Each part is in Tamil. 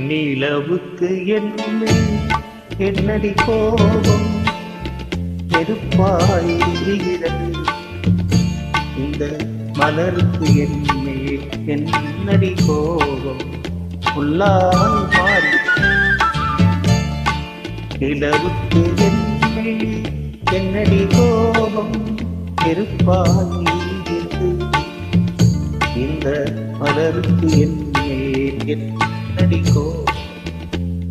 நிலவுக்கு என்னடி கோபம் நெருப்பாயிருகிறது. இந்த மலருக்கு என்னடி கோபம் உள்ளால் மாறி. நிலவுக்கு என்னடி கோபம் நெருப்பாயிருகிறது. இந்த மலருக்கு என்னடி கோபம்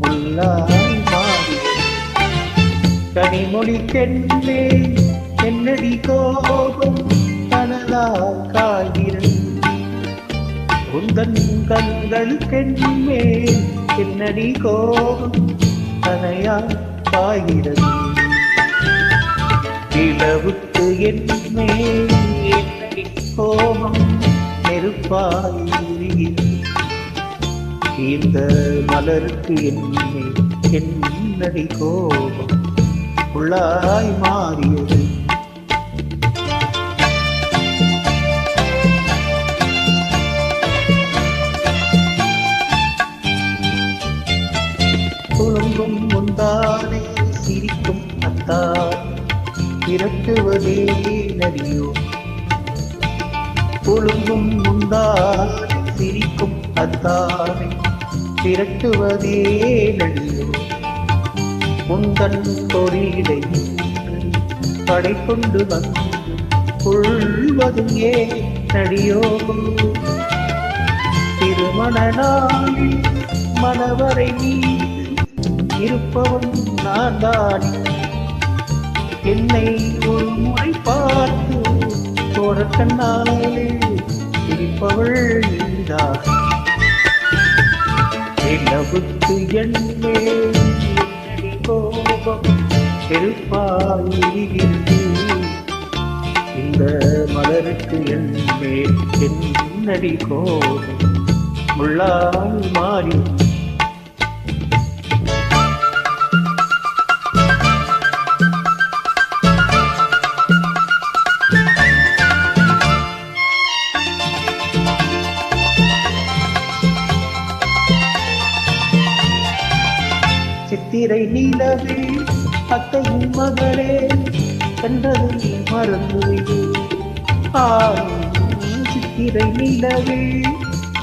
உள்ளால் மாறி. கனிமொழிக்கென்னே என்னடி கோபம் கனலால் காய்கிறது. உந்தன் கண்களுக்கென்னே என்னடி கோபம் கனையால் காய்கிறது. நிலவுக்கு என்னடி கோபம் நெருப்பாயிருகிறது. இந்த மலருக்கு என்னடி கோபம் உள்ளாய் மாறியது. குலுங்கும் முந்தானை சிரிக்கும் அத்தான் திரட்டுவதே நடியோ. குலுங்கும் முந்தானை சிரிக்கும் அத்தானை திரட்டுவதே நடியோ. முந்தன் பொறியிடை படை கொண்டு வந்து கொள்வதும் நடியோ. திருமண நாளில் மணவரை நீ இருப்பவன் நான் தானே. என்னை ஒரு முறை பார்த்து தோழக்கண்ணாலே இருப்பவள் நீதான். நிலவுக்கு என்னடி கோபம் நெருப்பாயிருகிறது. இந்த மலருக்கு என்னடி கோபம் முள்ளால் மாறி. சித்திரை நிலவே அத்தையின் மகளே என்றதை மறந்துவிடு. சித்திரை நிலவே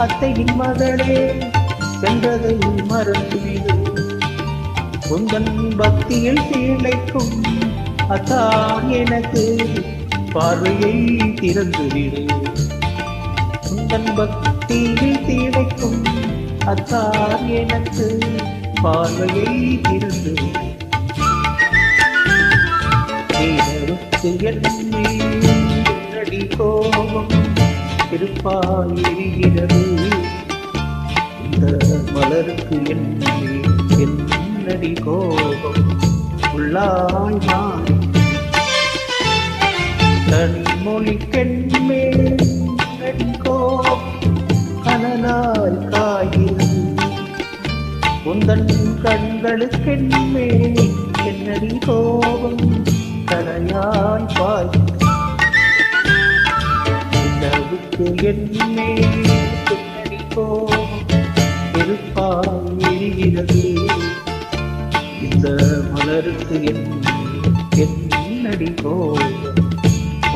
அத்தையின் மகளே என்றதை மறந்துவிடு. உந்தன் பக்தியில் திளைக்கும் அத்தான் எனக்கு பார்வையை திறந்துவிடு. உந்தன் பக்தியில் திளைக்கும் அத்தான் எனக்கு பார்வையை திறந்து. என்னடி கோபம் இருப்பாயிருக்கிறது. இந்த மலருக்கு என்னடி கோபம் உள்ளாய் மாறி. கனிமொழிக்கென்னடி கோபம் கனலால் காய்கிறது. உந்தன் கண்களுக்கென்னே என்னடி கோபம் கனையாய் பாய்கிறது. நிலவுக்கு என்னடி கோபம் நெருப்பாயிருகிறது. இந்த மலருக்கு என்னடி கோபம்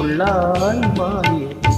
உள்ளாய் மாறியது.